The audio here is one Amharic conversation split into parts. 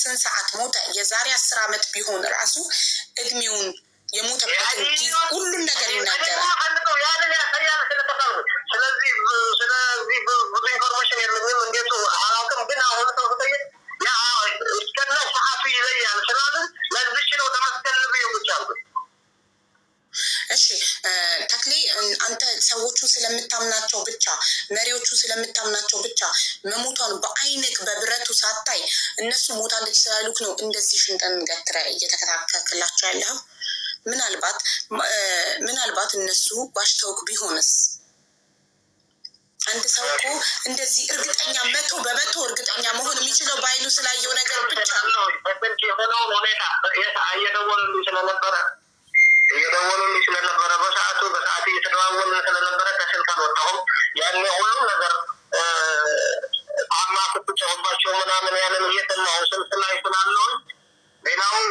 በስንት ሰዓት ሞተ? የዛሬ 10 ዓመት ቢሆን ራሱ እድሜውን የሞተበትን ጊዜ ሁሉን ነገር ይናገራል። ስለዚህ ብዙ ኢንፎርሜሽን የለኝም። እንዴት አላውቅም፣ ግን አሁን ሰው ስጠይቅ እስከነ ሰዓቱ ይለያል ስላለ ለዚህ ነው ተመስገን ብቻሉ። እሺ ተክሌ፣ አንተ ሰዎቹ ስለምታምናቸው ብቻ መሪዎቹ ስለምታምናቸው ብቻ መሞቷን በአይንክ በብረቱ ሳታይ እነሱ ሞታለች ስላሉክ ነው እንደዚህ ሽንጠን ገትረ እየተከታተልክላቸው ያለኸው? ምናልባት እነሱ ዋሽተውክ ቢሆንስ? አንድ ሰው እኮ እንደዚህ እርግጠኛ 100% እርግጠኛ መሆን የሚችለው በአይኑ ስላየው ነገር ብቻ ነው። የሆነውን ሁኔታ እየደወሉልኝ ስለነበረ በሰዓቱ እየተደዋወልን ስለነበረ ከስልክ አልወጣሁም። ያኔ ሁሉም ነገር ስትጨውባቸው ምናምን ያንን እየሰማሁ ስልክ ላይ ስላለውን ሌላውን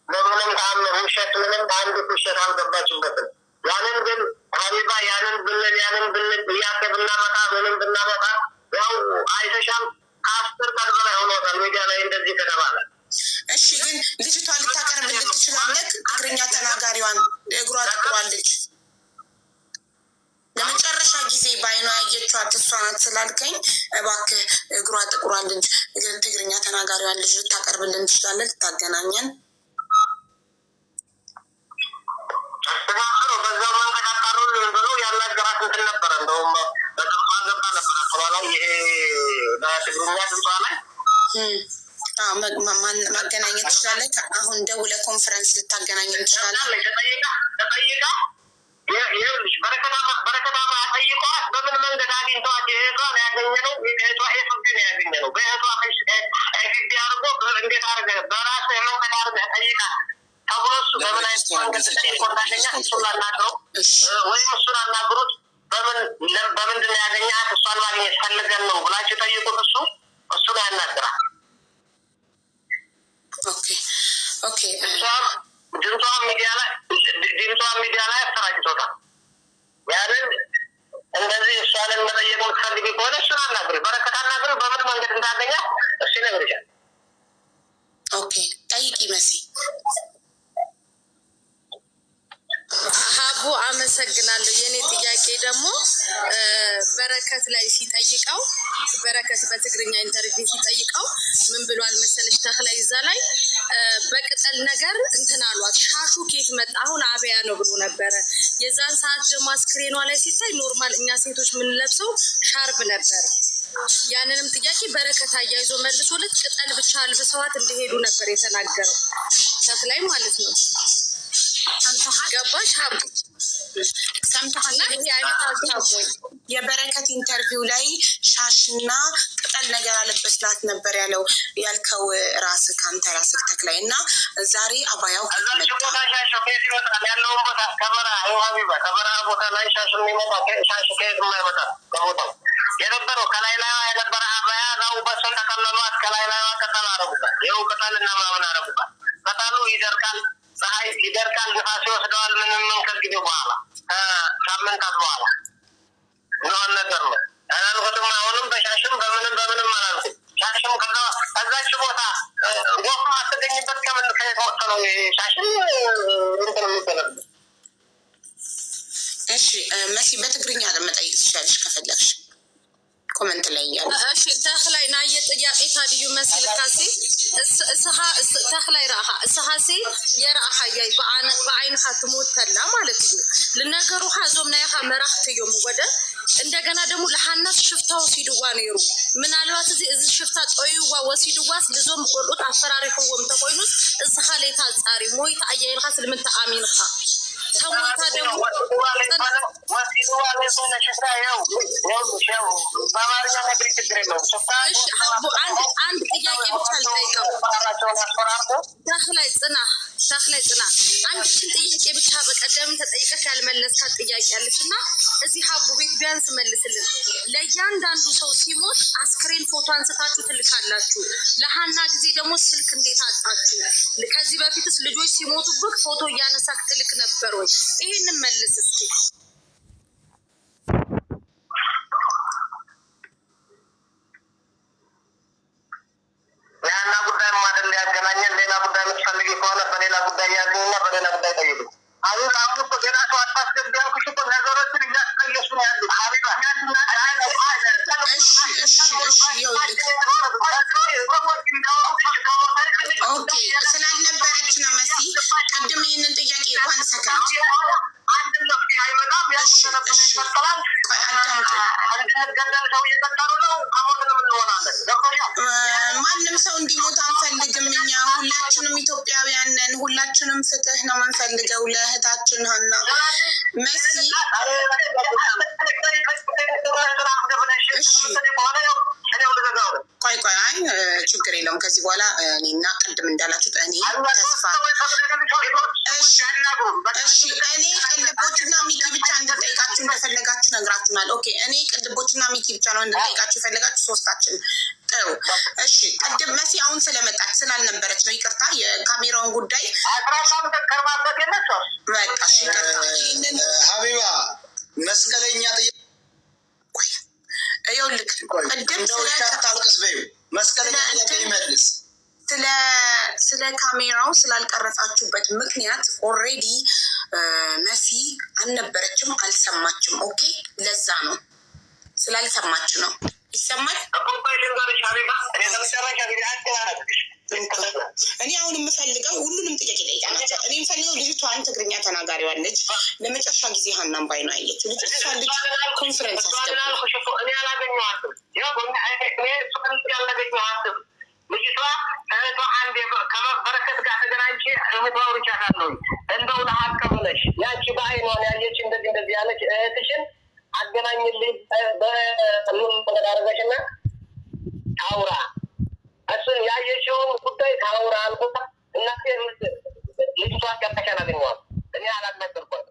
በምንም ተአምር ውሸት ምንም አንድ ውሸት አልገባችበትም። ያንን ግን ሀቢባ ያንን ብንል ጥያቄ ብናመጣ ምንም ብናመጣ ያው አይተሻል፣ ከ10 ቀን በላይ ሆኖታል ሚዲያ ላይ እንደዚህ ከተባለ። እሺ ግን ልጅቷ ልታቀርብልን ትችላለህ? ትግርኛ ተናጋሪዋን እግሯ ጥቁሯን ልጅ ለመጨረሻ ጊዜ በአይኗ ያየችዋት እሷ ናት ስላልከኝ እባክህ እግሯ ጥቁሯን ልጅ ትግርኛ ተናጋሪዋን ልጅ ልታቀርብልን ትችላለህ? ልታገናኘን በዛ መንገድ አጣሩልን ብሎ ያናገራት እንትን ነበረ። እንደውም በድምጿ ገባ ነበረ አካባቢ ይሄ በትግርኛ ድምጿ ላይ ማገናኘት ትችላለህ? አሁን ደውለህ ኮንፈረንስ ልታገናኘን ትችላለህ? ተጠይቃ ይኸውልሽ በረከታማ ጠይቋት በምን መንገድ አግኝተዋት የእህቷን ያገኘነው የእህቷ ኤፍቢ ነው ያገኘነው። በእህቷ ኤፍቢ አድርጎ እንዴት አድርገህ በራስህ መንገድ አድርገህ ጠይቃት ተብሎ እሱ በምን አይነት መንገድ ጠይቆ እንዳገኛ እሱን አናግረው ወይም እሱን አናግሩት። በምንድን ነው ያገኛት? እሷን ማግኘት ፈልገን ነው ብላችሁ ጠይቁት። እሱን ያናግራል። ኦኬ ድምጿን ሚዲያ ላይ አሰራጭቶታል። ያንን እንደዚህ እሷንን መጠየቅ የምትፈልጊ ከሆነ እሱን አናግሪ፣ በረከት አናግሪ። በምን መንገድ እንዳገኛት እሱ ይነግርሻል። ኦኬ ጠይቂ መሲ። ሀቡ አመሰግናለሁ። የኔ ጥያቄ ደግሞ በረከት ላይ ሲጠይቀው በረከት በትግርኛ ኢንተርቪው ሲጠይቀው ምን ብሏል መሰለሽ? ተክላይ እዛ ላይ በቅጠል ነገር እንትን አሏት። ሻሹ ኬት መጣ? አሁን አብያ ነው ብሎ ነበረ። የዛን ሰዓት ደግሞ አስክሬኗ ላይ ሲታይ ኖርማል እኛ ሴቶች የምንለብሰው ሻርብ ነበረ። ያንንም ጥያቄ በረከት አያይዞ መልሶለት ቅጠል ብቻ አልብሰዋት እንደሄዱ ነበር የተናገረው ተክላይ ማለት ነው። ገባሽ? ሀቡ ሰምተሃልና የበረከት ኢንተርቪው ላይ ሻሽና ቅጠል ነገር አለበስላት ነበር ያልከው ራስህ ከአንተ ራስህ ተክላይ እና ዛሬ አባያው ያለውን ቦታ ከበረሃ ቦታ ላይ ሻሽ የሚመጣ ሻሽ ከየት የማይመጣ በቦታው የነበረው ከላይ ላይ የነበረ አባያ ዛው በሰን ተቀለሏት። ከላይ ላይ ቅጠል አረጉባት። ይኸው ቅጠልና ምናምን አረጉባት። ቅጠሉ ይደርቃል፣ ፀሐይ ይደርቃል፣ ንፋስ ይወስደዋል። ምንም ከጊዜ በኋላ ከሳምንታት በኋላ የሚሆን ነገር ነው። አላልኩትም። አሁንም በሻሽም በምንም አላልኩም። ሻሽም ከዛች ቦታ ወፍ ማትገኝበት ከየት ወጥቶ ነው ሻሽም እንትን የሚገለብ? እሺ መሲ በትግርኛ ለመጠየቅ ትችላለሽ ከፈለግሽ ኮመንት ላይ እያለ። እሺ ተክላይ ናየ ጥያቄ ታድዩ መስል ካሴ ተክላይ ረአኻ እስኻሴ የረአኻ ያይ በአይንኻ ትሞት ተላ ማለት እዩ ልነገሩ ዞም ናይኻ መራሕቲ እዮም ወደ እንደገና ደግሞ ለሓናስ ሽፍታ ወሲድዋ ነይሩ። ምናልባት እዚ ሽፍታ ጠይዋ ወሲድዋስ ልዞም ቆልዑት አፈራሪሕዎም ተኮይኑስ እስኻ ሌታ ፃሪ ሞይታ ኣያይልካ ስለምንታ ኣሚንካ ተሞይታ ደግሞ አንድ ጥያቄ ብቻ ልጠይቀው። ተክላይ ጽና አንድችን ጥያቄ ብቻ በቀደም ተጠይቀሽ ያልመለስካት ጥያቄ አለች እና እዚህ ሀቡ ቤት ቢያንስ መልስልን። ለእያንዳንዱ ሰው ሲሞት አስክሬን ፎቶ አንስታችሁ ትልካላችሁ። ለሀና ጊዜ ደግሞ ስልክ እንዴት አጣችሁ? ከዚህ በፊትስ ልጆች ሲሞቱብክ ፎቶ እያነሳክ ትልክ ነበር ወይ? ይሄንን መልስ እስኪ። ጉዳይ ያሉና በሌላ ጉዳይ ጠይቁ። አሁን እኮ ገና ሰው አታስገቢ ያልኩሽ እኮ ነገሮችን እያስቀየሱ ነው ያሉት። ሀቢባ ኦኬ ስላልነበረች ነው መሲ ቅድም ይህንን ጥያቄ ዋን ሰከንድ ማንም ሰው እንዲሞት አንፈልግም። እኛ ሁላችንም ኢትዮጵያውያን ነን። ሁላችንም ፍትህ ነው የምንፈልገው ለእህታችን ሀና መሲ። ቆይ አይ ችግር የለውም። ከዚህ በኋላ እኔና ቅድም እንዳላችሁት እኔ ተስፋ እሺ እኔ ቅልቦችና ሚኪ ብቻ እንድንጠይቃችሁ እንደፈለጋችሁ ነግራችሁናል። ኦኬ እኔ ቅልቦችና ሚኪ ብቻ ነው እንድንጠይቃችሁ የፈለጋችሁ ሶስታችን። ጥሩ እሺ። ቅድም መሲ አሁን ስለመጣች ስላልነበረች ነው ይቅርታ። የካሜራውን ጉዳይ በቃ እሺ ይቅርታ። ይህንን ሀቢባ መስቀለኛ ይኸውልህ ቅድም ታልቅስ በዩ መስቀለኛ ይመልስ ስለ ካሜራው ስላልቀረጻችሁበት ምክንያት ኦልሬዲ መሲ አልነበረችም፣ አልሰማችም። ኦኬ ለዛ ነው ስላልሰማች ነው። ይሰማል። እኔ አሁን የምፈልገው ሁሉንም ጥያቄ ጠይቃናቸው። እኔ የምፈልገው ልጅቷን ትግርኛ ተናጋሪዋን ልጅ ለመጨረሻ ጊዜ ሀናን ባይ ነው ያየችው ልጅ እሷ ልጅ ኮንፈረንስ ልጅቷ እህቷ አንዴ ከበረከት ጋር ተገናኝቼ እህቷ አውርቻታለሁ። እንደው ለሀቅ ብለሽ ያቺ በአይኗን ያየች እንደዚህ ያለች እህትሽን አገናኝልኝ በምን መንገድ አደረገችና ታውራ እሱን ያየችውን ጉዳይ ታውራ አልኩት። እናቴ ልጅቷ ጋር አገኘዋል። እኔ አላናገርኳት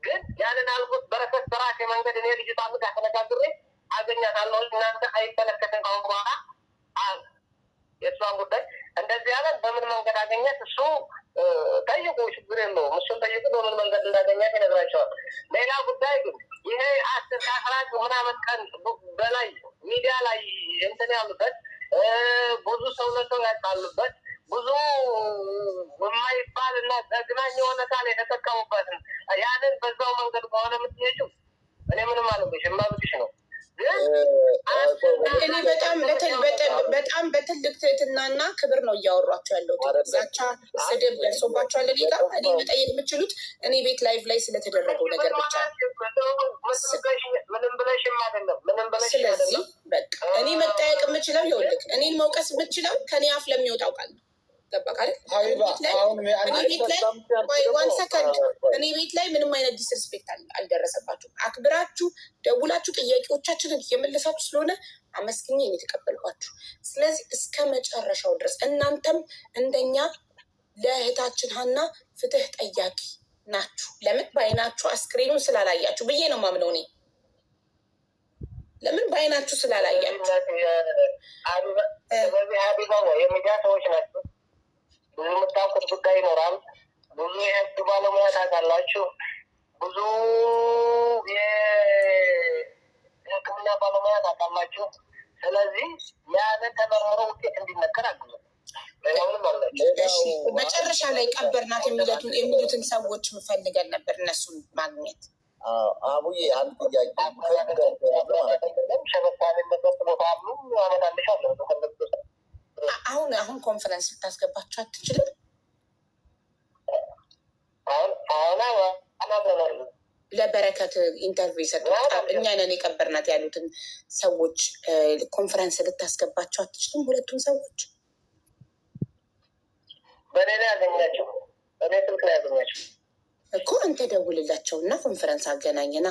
ግን ያንን አልኩት። በረከት በራሴ መንገድ እኔ ልጅቷ ጋር ተነጋግሬ አገኛታለሁ። እናንተ አይመለከትም ካሁን በኋላ የእሷን ጉዳይ እንደዚህ ያለን በምን መንገድ አገኘት እሱ ጠይቁ፣ ችግር የለውም። እሱን ጠይቁ በምን መንገድ እንዳገኘት ይነግራቸዋል። ሌላ ጉዳይ ግን ይሄ 10-11 ምናምን ቀን በላይ ሚዲያ ላይ እንትን ያሉበት ብዙ ሰው ለሰው ያጣሉበት ብዙ የማይባል እና ዘግናኝ የሆነ ቃል የተጠቀሙበት ያንን በዛው መንገድ ከሆነ የምትሄጂው እኔ ምንም አለብሽ የማብትሽ ነው። እኔ በጣም በትልቅ ትህትናና ክብር ነው እያወሯቸው ያለው። ዛቻ፣ ስድብ ደርሶባቸዋል። እኔ ጋር እኔ መጠየቅ የምችሉት እኔ ቤት ላይቭ ላይ ስለተደረገው ነገር ብቻ። ስለዚህ በቃ እኔ መጠየቅ የምችለው ይኸውልህ፣ እኔን መውቀስ የምችለው ከኔ አፍ ለሚወጣው ቃል ነው። ገባህ አይደል? ዋን ሰከንድ እኔ ቤት ላይ ምንም አይነት ዲስሪስፔክት አልደረሰባችሁም። አክብራችሁ ደውላችሁ ጥያቄዎቻችንን እየመለሳችሁ ስለሆነ አመስግኜ የተቀበልኳችሁ። ስለዚህ እስከ መጨረሻው ድረስ እናንተም እንደኛ ለእህታችን ሀና ፍትህ ጠያቂ ናችሁ። ለምን በአይናችሁ አስክሬኑን ስላላያችሁ ብዬ ነው ማምነው እኔ። ለምን በአይናችሁ ስላላያችሁ የሚዲያ ሰዎች ናቸው። ብዙ የምታውቁት ጉዳይ ይኖራል። ብዙ የህግ ባለሙያ ታውቃላችሁ። ብዙ የሕክምና ባለሙያ ታውቃላችሁ። ስለዚህ ያንን ተመርምሮ ውጤት እንዲነገር አግዙ። መጨረሻ ላይ ቀበርናት የሚሉትን ሰዎች ምፈልገን ነበር እነሱን ማግኘት። አቡዬ አንድ ጥያቄ አሁን ኮንፈረንስ ልታስገባቸው አትችልም? ለበረከት ኢንተርቪው የሰጡት እኛ ነን የቀበርናት ያሉትን ሰዎች ኮንፈረንስ ልታስገባቸው አትችልም? ሁለቱም ሰዎች በኔ ላይ ያገኛቸው በኔ ስልክ ላይ ያገኛቸው እኮ አንተ ደውልላቸው እና ኮንፈረንስ አገናኝና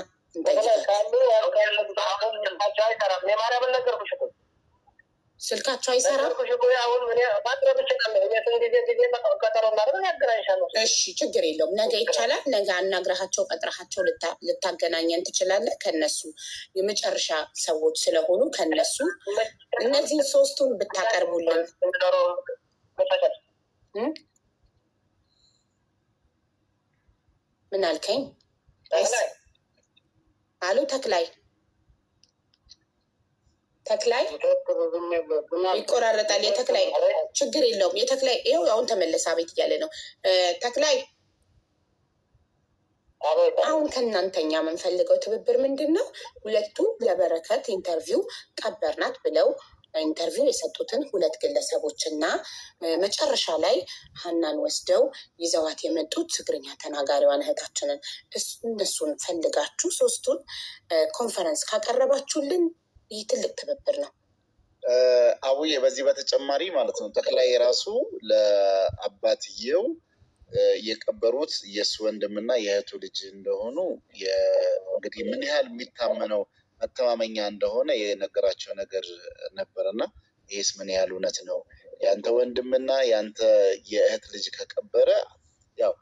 ስልካቸው አይሰራም። እሺ ችግር የለውም። ነገ ይቻላል። ነገ አናግረሃቸው ቀጥረሃቸው ልታገናኘን ትችላለህ። ከነሱ የመጨረሻ ሰዎች ስለሆኑ ከነሱ እነዚህን ሶስቱን ብታቀርቡልን። ምን አልከኝ? አሉ ተክላይ ተክላይ ይቆራረጣል። የተክላይ ችግር የለውም። የተክላይ ይኸው አሁን ተመለሰ። አቤት እያለ ነው ተክላይ። አሁን ከእናንተኛ የምንፈልገው ትብብር ምንድን ነው? ሁለቱ ለበረከት ኢንተርቪው ቀበርናት ብለው ኢንተርቪው የሰጡትን ሁለት ግለሰቦች እና መጨረሻ ላይ ሀናን ወስደው ይዘዋት የመጡት ትግርኛ ተናጋሪዋን እህታችንን እነሱን ፈልጋችሁ ሶስቱን ኮንፈረንስ ካቀረባችሁልን ይህ ትልቅ ትብብር ነው። አቡዬ በዚህ በተጨማሪ ማለት ነው ተክላይ የራሱ ለአባትየው የቀበሩት የእሱ ወንድምና የእህቱ ልጅ እንደሆኑ እንግዲህ ምን ያህል የሚታመነው መተማመኛ እንደሆነ የነገራቸው ነገር ነበረና ይህስ ምን ያህል እውነት ነው? የአንተ ወንድምና የአንተ የእህት ልጅ ከቀበረ ያው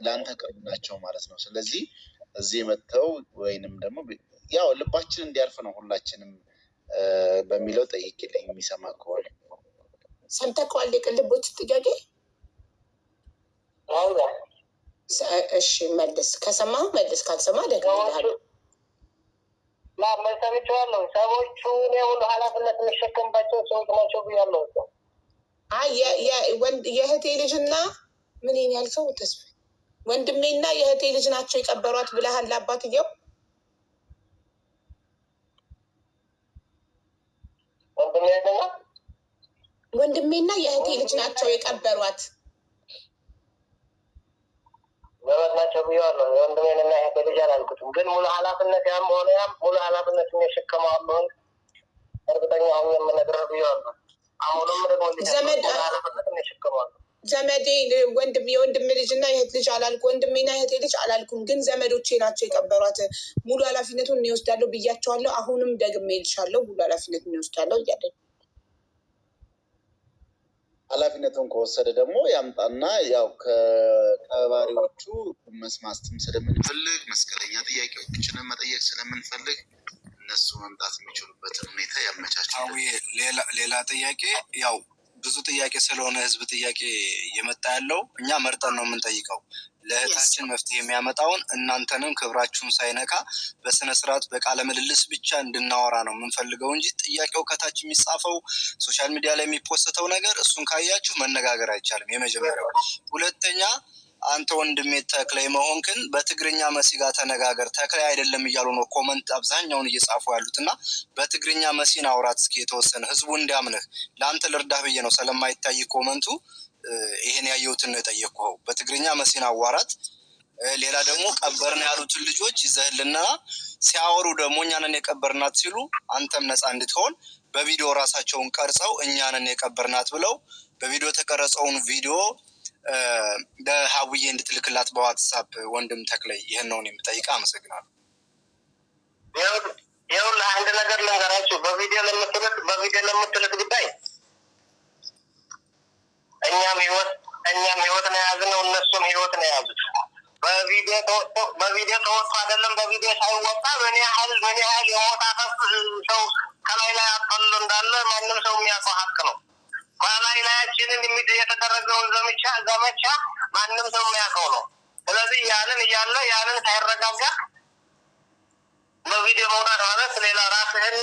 ለአንተ ቅርብ ናቸው ማለት ነው። ስለዚህ እዚህ መጥተው ወይንም ደግሞ ያው ልባችን እንዲያርፍ ነው ሁላችንም በሚለው ጠይቅልኝ የሚሰማ ከሆነ። ሰምተከዋል የቅልቦች ጥያቄ? እሺ መልስ፣ ከሰማሁ መልስ፣ ካልሰማ ደግሞ ይልሃለሁ። ሰምቼዋለሁ። ሰዎቹ እኔ ሁሉ ኃላፊነት የሚሸከምባቸው ሰዎች ናቸው ብያለሁ። የእህቴ ልጅና ምን ያልከው ተስፋ ወንድሜና የእህቴ ልጅ ናቸው የቀበሯት ብለሃል ለአባትየው? ወንድሜና የእህቴ ልጅ ናቸው የቀበሯት ዘመድ ናቸው ብያለሁ። የወንድሜንና የእህቴ ልጅ አላልኩትም፣ ግን ሙሉ ኃላፊነት ያም ሆነ ያም ሙሉ ኃላፊነት የሚሸከመው አለውን እርግጠኛ ሆኜ የምነግርህ ብያለሁ። አሁንም ደግሞ ኃላፊነት የሚሸከመው ዘመዴ የወንድም ልጅና የእህት ልጅ አላልኩ፣ ወንድሜና የእህቴ ልጅ አላልኩም፣ ግን ዘመዶቼ ናቸው የቀበሯት። ሙሉ ኃላፊነቱን እኔ እወስዳለሁ ብያቸዋለሁ። አሁንም ደግሜ እልሻለሁ ሙሉ ኃላፊነቱን እኔ እወስዳለሁ እያለ ኃላፊነቱን ከወሰደ ደግሞ ያምጣና ያው ከቀባሪዎቹ መስማትም ስለምንፈልግ መስቀለኛ ጥያቄዎችንን መጠየቅ ስለምንፈልግ እነሱ መምጣት የሚችሉበትን ሁኔታ ያመቻቸው። ሌላ ጥያቄ ያው ብዙ ጥያቄ ስለሆነ ህዝብ ጥያቄ እየመጣ ያለው እኛ መርጠን ነው የምንጠይቀው። ለእህታችን መፍትሄ የሚያመጣውን እናንተንም ክብራችሁን ሳይነካ በስነስርዓት በቃለ ምልልስ ብቻ እንድናወራ ነው የምንፈልገው እንጂ ጥያቄው ከታች የሚጻፈው ሶሻል ሚዲያ ላይ የሚፖስተው ነገር እሱን ካያችሁ መነጋገር አይቻልም። የመጀመሪያው። ሁለተኛ አንተ ወንድሜ ተክላይ መሆንክን በትግርኛ መሲ ጋር ተነጋገር። ተክላይ አይደለም እያሉ ነው ኮመንት አብዛኛውን እየጻፉ ያሉት እና በትግርኛ መሲን አውራት እስኪ የተወሰነ ህዝቡ እንዲያምንህ። ለአንተ ልርዳህ ብዬ ነው ስለማይታይ ኮመንቱ ይሄን ያየሁትን ነው የጠየቅኩኸው። በትግርኛ መሲን አዋራት። ሌላ ደግሞ ቀበርን ያሉትን ልጆች ይዘህልና ሲያወሩ ደግሞ እኛንን የቀበርናት ሲሉ አንተም ነፃ እንድትሆን በቪዲዮ ራሳቸውን ቀርጸው እኛንን የቀበርናት ብለው በቪዲዮ የተቀረጸውን ቪዲዮ በሀውዬ እንድትልክላት በዋትሳፕ ወንድም ተክላይ ይህን ነው የምጠይቀህ። አመሰግናለሁ። ይኸውልህ አንድ ነገር ልንገራችሁ። በቪዲዮ ለምትልክ ጉዳይ እኛም ህይወት ነው የያዝነው፣ እነሱም ህይወት ነው የያዙት። በቪዲዮ ተወጥቶ አይደለም በቪዲዮ ሳይወጣ ምን ያህል የሞት አፈፍ ሰው ከላይ ላይ አጠሉ እንዳለ ማንም ሰው የሚያውቀው ሀቅ ነው። ከላይ ላያችንን የተደረገውን ዘመቻ ማንም ሰው የሚያውቀው ነው። ስለዚህ ያንን ሳይረጋጋ በቪዲዮ መውጣት ማለት ሌላ ራስህን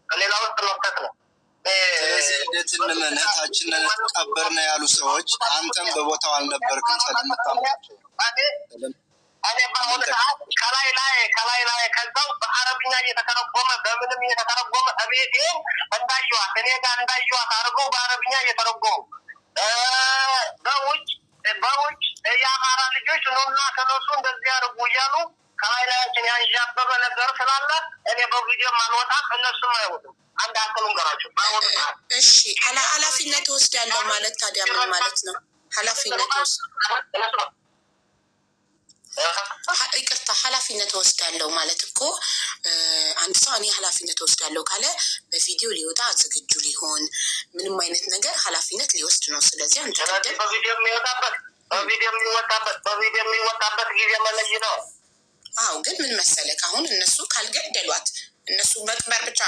ሌላ ውስጥ መክተት ነው። ስለዚህ ሂደትን እህታችንን ቀበርን ያሉ ሰዎች አንተም በቦታው አልነበርክም ስለምታምናቸው እኔ በአሁኑ ሰዓት ከላይ ላይ ከዛው በአረብኛ እየተተረጎመ በምንም እየተተረጎመ እቤቴ እንዳየዋት እኔ ጋር እንዳየዋት አድርገው በአረብኛ እየተረጎሙ በውጭ የአማራ ልጆች ኑና ተነሱ እንደዚህ አድርጉ እያሉ ከላይ ላያችን ያንዣበበ ነገር ስላለ እኔ በቪዲዮ አልወጣም፣ እነሱም አይወጡም። አንድ አክሉን ገራቸው በአሁኑ ሰዓት። እሺ ኃላፊነት ወስዳለሁ ማለት ታዲያ ምን ማለት ነው? ኃላፊነት ይቅርታ ኃላፊነት ወስዳለሁ ማለት እኮ አንድ ሰው እኔ ኃላፊነት ወስዳለሁ ካለ በቪዲዮ ሊወጣ ዝግጁ ሊሆን ምንም አይነት ነገር ኃላፊነት ሊወስድ ነው። ስለዚህ አንተ በቪዲዮ የሚወጣበት ጊዜ መለይ ነው። አዎ ግን ምን መሰለህ አሁን እነሱ ካልገደሏት እነሱ መቅበር ብቻ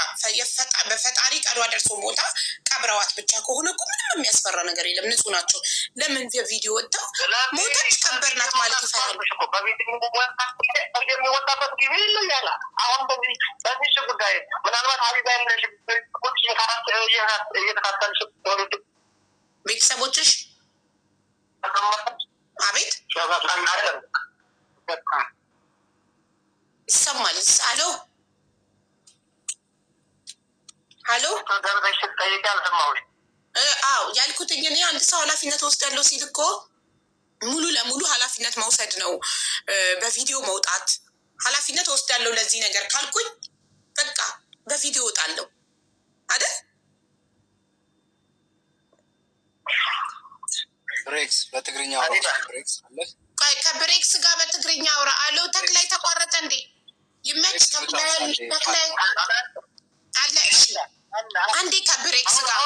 በፈጣሪ ቀዷ ደርሶ ሞታ ቀብረዋት ብቻ ከሆነ እኮ ምንም የሚያስፈራ ነገር የለም። ንጹህ ናቸው። ለምን ቪዲዮ ወጥተው ሞታች ቀበርናት ማለት ይፈራሉ? የሚወጣበት ጊዜ ይለያል። አሁን በዚህ ጉዳይ ምናልባት ሀቢባ ቤተሰቦችሽ አቤት ይሰማል። አሎ አሎ አዎ ያልኩትኝ እኔ አንድ ሰው ኃላፊነት ወስዳለሁ ሲል እኮ ሙሉ ለሙሉ ኃላፊነት መውሰድ ነው። በቪዲዮ መውጣት ኃላፊነት ወስዳለሁ ለዚህ ነገር ካልኩኝ በቃ በቪዲዮ እወጣለሁ አይደል? ብሬክስ በትግርኛ ብሬክስ አለ። ከብሬክስ ጋር በትግርኛ አውራ አለው። ተክላይ ተቋረጠ እንዴ? ይመች ተክላይ አለ። እሺ አንዴ ከብሬክስ ጋር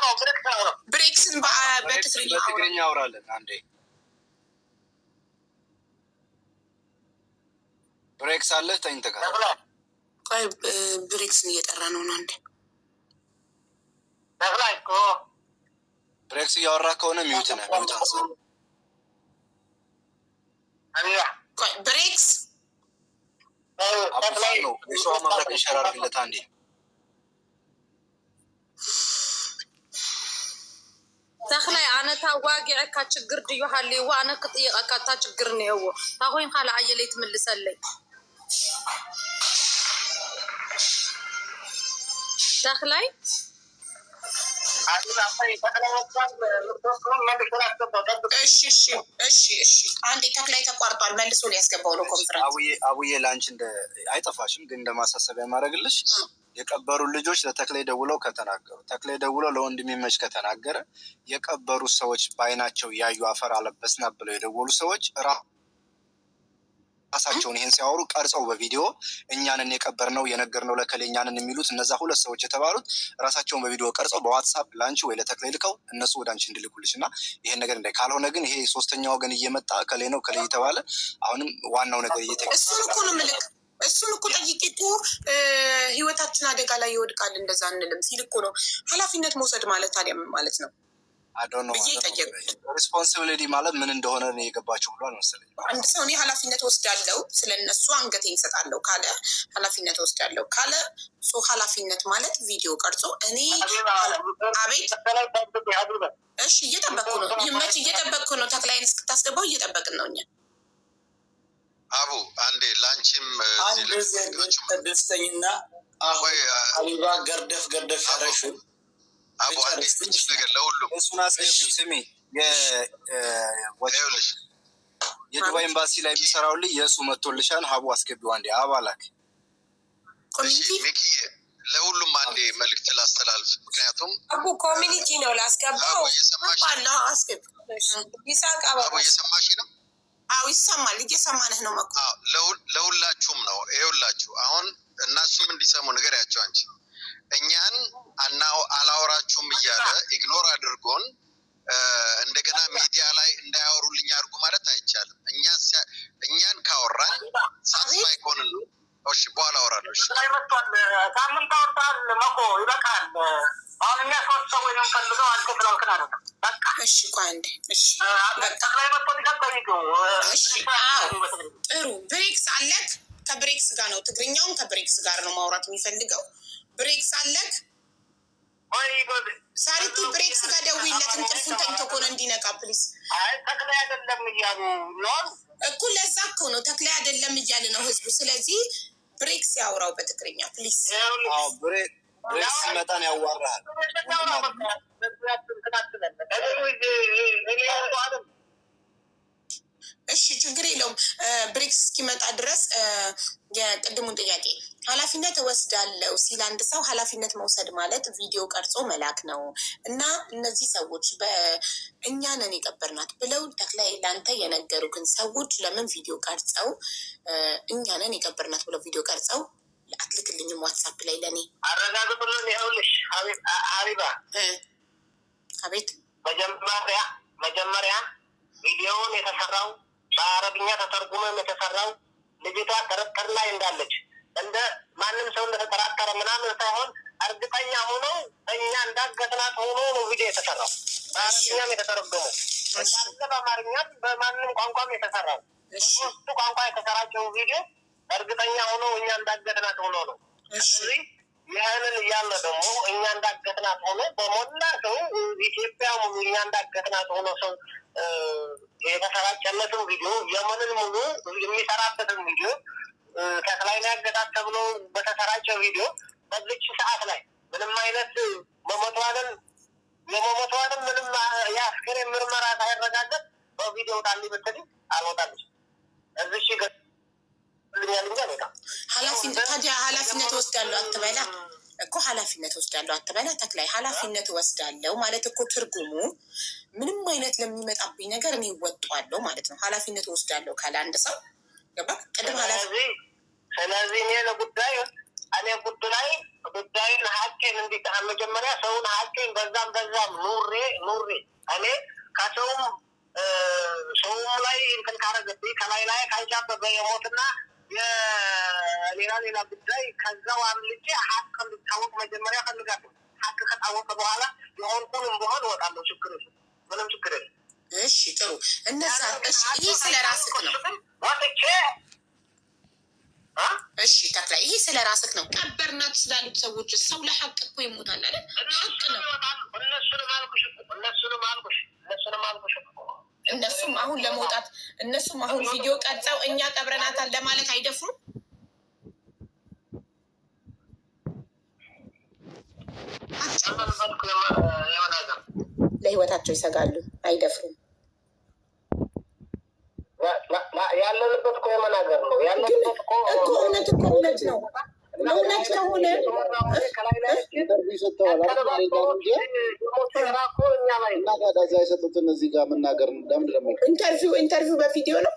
ብሬክስን በትግርኛ አውራለን። አንዴ ብሬክስ አለ። ተኝተካ ቆይ ብሬክስን እየጠራ ነው። አንዴ ብሬክስ እያወራ ከሆነ ሚውት ነህ። ሚውት አንሳ። ቆይ ብሬክስ አብፋይ ነው። የሸዋ መብረቅ ይሸራርግለት አንዴ። ተክላይ አነ ታዋጊዕካ ችግር ድዩ ሃልይዎ አነ ክጥይቀካ እታ ችግር እኒአዎ እታ ኮይንካ ለዓየለይ ትምልሰለይ ተክላይ እሺ አንዴ ተክላይ ተቋርጧል። መልሶ ሊያስገባው ነው ኮንፈረንስ። አቡዬ ለአንቺ አይጠፋሽም፣ ግን እንደማሳሰቢያ ማድረግልሽ የቀበሩ ልጆች ለተክላይ ደውለው ከተናገሩ፣ ተክላይ ደውለው ለወንድሜመች ከተናገረ፣ የቀበሩ ሰዎች በአይናቸው ያዩ አፈር አለበስና ብለው የደወሉ ሰዎች ራሳቸውን ይህን ሲያወሩ ቀርጸው በቪዲዮ እኛንን የቀበርነው የነገርነው ለከሌ እኛንን የሚሉት እነዛ ሁለት ሰዎች የተባሉት ራሳቸውን በቪዲዮ ቀርጸው በዋትሳፕ ለአንቺ ወይ ለተክላይ ልከው እነሱ ወደ አንቺ እንድልኩልሽ እና ይሄን ነገር እንዳይ ካልሆነ ግን ይሄ ሶስተኛ ወገን እየመጣ ከሌ ነው ከሌ እየተባለ አሁንም ዋናው ነገር እሱን እኮ ነው ምልክ እሱን እኮ ጠይቄ እኮ ህይወታችን አደጋ ላይ ይወድቃል እንደዛ እንልም ሲል እኮ ነው ኃላፊነት መውሰድ ማለት ታዲያ ምን ማለት ነው? ሪስፖንሲቢሊቲ ማለት ምን እንደሆነ የገባቸው ብሎ አልመሰለኝ። አንድ ሰው እኔ ኃላፊነት ወስዳለሁ ስለነሱ አንገቴን እሰጣለሁ ካለ ኃላፊነት ወስዳለሁ ካለ ኃላፊነት ማለት ቪዲዮ ቀርጾ እኔ አቤት እሺ እየጠበቅኩ ነው። ይመች እየጠበቅኩ ነው። ተክላይን እስክታስገባው እየጠበቅን ነው እኛ። አቡ አንዴ ላንቺም ደስተኝና ሀቢባ ገርደፍ ያረሹ አቡ አንዴ ትንሽ ነገር ለሁሉም እሱን አስገቢው። ስሚ የዱባይ ኤምባሲ ላይ የሚሰራው ልጅ የእሱ መጥቶልሻል። ሀቡ አስገቢው አንዴ አባላክ ሚኪ ለሁሉም አንዴ መልዕክት ላስተላልፍ። ምክንያቱም አቡ ኮሚኒቲ ነው ላስገባው። አቡ እየሰማሽ ነው? አዎ ይሰማል። እየሰማንህ ነው። መኩ ለሁላችሁም ነው። ይኸውላችሁ አሁን እነሱም እንዲሰሙ ንገሪያቸው። አንቺ እኛን አላወራችሁም እያለ ኢግኖር አድርጎን እንደገና ሚዲያ ላይ እንዳያወሩልኝ አድርጉ ማለት አይቻልም። እኛን ካወራን ሳስፋይ ኮንን ነው። እሺ በኋላ አወራለሁ። እሺ ሳምንት አወጣል መኮ ይበቃል። አሁን እኛ ሶስት ሰው ወይም ፈልገው አንተ ስላልክን አይደለም። በቃ እሺ ቋንዴ እሺ በቃ ላይ መጥቶ ሊሰጠይቁ እሺ ጥሩ ብሬክስ አለክ። ከብሬክስ ጋር ነው ትግርኛውን ከብሬክስ ጋር ነው ማውራት የሚፈልገው። ብሬክስ አለክ ሳሪቲ ብሬክስ ጋር ደውይለት። እንቅልፉን ተኝቶ ከሆነ እንዲነቃ ፕሊዝ። ተክላይ አይደለም እያሉ ነው እኮ ለዛ እኮ ነው ተክላይ አይደለም እያለ ነው ህዝቡ። ስለዚህ ብሬክስ ያውራው በትግርኛ ፕሊዝ። ብሬክስ ሲመጣን ያዋራሃል። እሺ ችግር የለውም። ብሬክስ እስኪመጣ ድረስ የቅድሙን ጥያቄ ኃላፊነት እወስዳለሁ ሲል አንድ ሰው ኃላፊነት መውሰድ ማለት ቪዲዮ ቀርጾ መላክ ነው እና እነዚህ ሰዎች በእኛ ነን የቀበርናት ብለው ተክላይ ለአንተ የነገሩትን ሰዎች ለምን ቪዲዮ ቀርጸው እኛ ነን የቀበርናት ብለው ቪዲዮ ቀርጸው አትልክልኝም? ዋትሳፕ ላይ ለእኔ አረጋግጡልን። ይኸውልሽ ሀቢባ አቤት መጀመሪያ ቪዲዮውን የተሰራው በአረብኛ ተተርጉመም የተሰራው ልጅቷ ጥርጥር ላይ እንዳለች እንደ ማንም ሰው እንደተጠራጠረ ምናምን ሳይሆን እርግጠኛ ሆኖ እኛ እንዳገትናት ሆኖ ነው ቪዲዮ የተሰራው። በአረብኛም የተተረጎመው እንዳለ በአማርኛም በማንም ቋንቋም የተሰራው ሶስቱ ቋንቋ የተሰራጨው ቪዲዮ እርግጠኛ ሆኖ እኛ እንዳገትናት ሆኖ ነው። ስለዚህ ይህንን እያለ ደግሞ እኛ እንዳገትናት ሆኖ በሞላ ሰው ኢትዮጵያ ሙሉ እኛ እንዳገትናት ሆኖ ሰው የተሰራጨለትን ቪዲዮ የመንን ሙሉ የሚሰራበትን ቪዲዮ ተክላይ ላይ ያገታት ተብሎ በተሰራጨ ቪዲዮ በዚች ሰዓት ላይ ምንም አይነት የመሞቷንም ምንም የአስክሬን ምርመራ ሳይረጋገጥ በቪዲዮ ጣል ብትል አልወጣለች። እዚሽ ታዲያ ኃላፊነት ወስዳለሁ አትበላ እኮ ኃላፊነት ወስዳለሁ አትበላ። ተክላይ ኃላፊነት ወስዳለሁ ማለት እኮ ትርጉሙ ምንም አይነት ለሚመጣብኝ ነገር እኔ እወጣዋለሁ ማለት ነው። ኃላፊነት ወስዳለሁ ካለ አንድ ሰው ገባ ቅድም ስለዚህ እኔ ለጉዳዩ እኔ ጉዳዩን ሀቄን እንዲህ መጀመሪያ ሰውን ሀቄን በዛም ኑሬ እኔ ከሰውም ላይ እንትን ካረገብኝ ከላይ ካልጫበበ የሞትና የሌላ ጉዳይ ከዛው አምልጬ ሀቅ እንዲታወቅ መጀመሪያ ፈልጋለሁ። ሀቅ ከታወቀ በኋላ የሆንኩንም በሆን እወጣለሁ። ምንም ችግር የለም። እሺ ጥሩ። እነዛ ይህ ስለ ራስህ ነው ወጥቼ እሺ ተክላይ ይህ ስለ ራስህ ነው። ቀበርናት ስላሉት ሰዎች ሰው ለሀቅ እኮ ይሞታል አይደል? ሀቅ ነው። እነሱም አሁን ለመውጣት እነሱም አሁን ቪዲዮ ቀርጸው እኛ ቀብረናታል ለማለት አይደፍሩም። ለህይወታቸው ይሰጋሉ፣ አይደፍሩም። ያለንበት እኮ የመናገር ነው። ያለንበት እኮ እውነት ነው። እውነት ከሆነ የሰጡትን እዚህ ጋር መናገር ኢንተርቪው በቪዲዮ ነው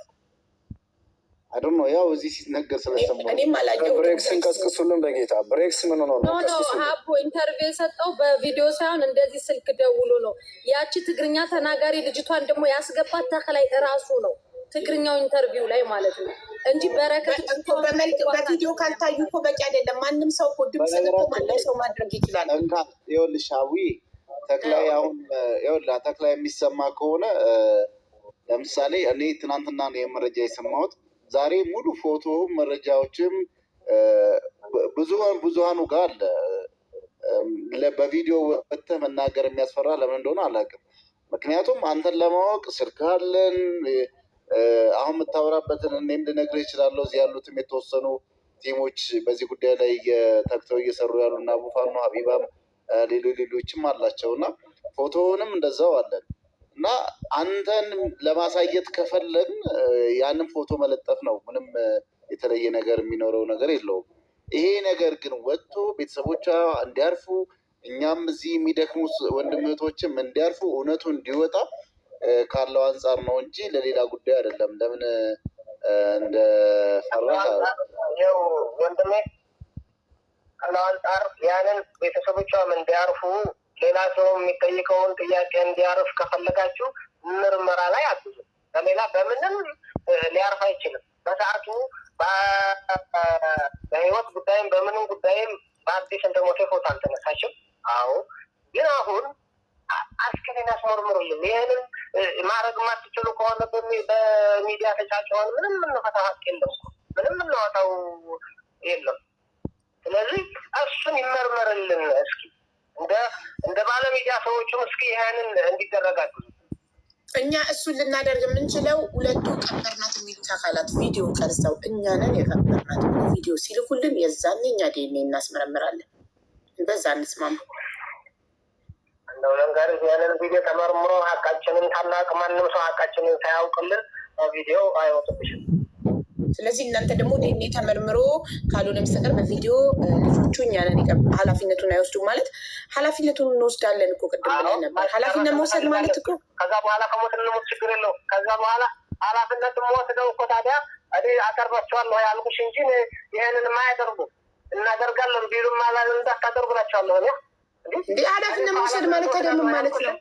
አይደል ነው። ያው እዚህ ሲነገር ስለሰማሁ እኔም አላየሁም። ብሬክስን ቀስቅሱልን በጌታ ብሬክስ ምን ሆኖ ነው? ሀቦ ኢንተርቪው የሰጠው በቪዲዮ ሳይሆን እንደዚህ ስልክ ደውሎ ነው። ያቺ ትግርኛ ተናጋሪ ልጅቷን ደግሞ ያስገባት ተክላይ እራሱ ነው ትግርኛው ኢንተርቪው ላይ ማለት ነው እንጂ በረከት በቪዲዮ ካልታዩ እኮ በቂ አይደለም። ማንም ሰው እኮ ድምፅ ማንም ሰው ማድረግ ይችላል። ይኸውልሽ አዊ ተክላይ አሁን ይኸውልህ ተክላይ የሚሰማ ከሆነ ለምሳሌ እኔ ትናንትና ነው የመረጃ የሰማሁት። ዛሬ ሙሉ ፎቶውም መረጃዎችም ብዙሃኑ ጋር አለ። በቪዲዮ ወጥተህ መናገር የሚያስፈራ ለምን እንደሆነ አላውቅም። ምክንያቱም አንተን ለማወቅ ስልክ አለን። አሁን የምታወራበትን እኔም ልነግርህ እችላለሁ። እዚህ ያሉትም የተወሰኑ ቲሞች በዚህ ጉዳይ ላይ ተግተው እየሰሩ ያሉ እና ቡፋኖ ሀቢባም ሌሎችም አላቸው እና ፎቶውንም እንደዛው አለን እና አንተን ለማሳየት ከፈለግን ያንን ፎቶ መለጠፍ ነው። ምንም የተለየ ነገር የሚኖረው ነገር የለውም። ይሄ ነገር ግን ወጥቶ ቤተሰቦቿ እንዲያርፉ እኛም እዚህ የሚደክሙ ወንድም እህቶችም እንዲያርፉ እውነቱ እንዲወጣ ካለው አንጻር ነው እንጂ ለሌላ ጉዳይ አይደለም። ለምን እንደፈራህ ወንድሜ ካለው አንጻር ያንን ቤተሰቦቿም እንዲያርፉ ሌላ ሰው የሚጠይቀውን ጥያቄ እንዲያርፍ ከፈለጋችሁ ምርመራ ላይ አግዙ። በሌላ በምንም ሊያርፍ አይችልም። በሰዓቱ በህይወት ጉዳይም በምንም ጉዳይም በአዲስ እንደሞተ ፎቶ አልተነሳችም። አዎ ግን አሁን አስክሬን አስመርምሩልን። ይህንን ማድረግ የማትችሉ ከሆነ በሚዲያ ተጫጭሆን ምንም የምንፈታ ሀቅ የለም፣ ምንም የምናወጣው የለም። ስለዚህ እሱን ይመርመርልን እስኪ እንደ ባለሚዲያ ሰዎችም እስኪ ይህንን እንዲደረጋሉ። እኛ እሱን ልናደርግ የምንችለው ሁለቱ ቀበርናት የሚሉት አካላት ቪዲዮ ቀርጸው እኛንን የቀበርናት ቪዲዮ ሲልኩልን የዛኔ እኛ ዲኤንኤ እናስመረምራለን። በዛ እንስማማ። እንደው ለንጋር ያንን ቪዲዮ ተመርምሮ ሀቃችንን ታላቅ ማንም ሰው ሀቃችንን ሳያውቅልን ቪዲዮ አይወጡብሽም። ስለዚህ እናንተ ደግሞ ዲኤንኤ ተመርምሮ ካልሆነ በስተቀር በቪዲዮ ልጆቹ እኛንን ኃላፊነቱን አይወስዱም ማለት ኃላፊነቱን እንወስዳለን እኮ ቅድም ብለን ነበር። ኃላፊነት መውሰድ ማለት እኮ ከዛ በኋላ ከሞት እንሞት ችግር የለው። ከዛ በኋላ ኃላፊነት ወስደው እኮ ታዲያ እኔ አቀርባቸዋለሁ ያልኩሽ እንጂ ይህንን ማያደርጉ እናደርጋለን ቢሉም እንዳታደርጉ ናቸዋለሁ። እንዲህ ኃላፊነት መውሰድ ማለት ደግሞ ማለት ነው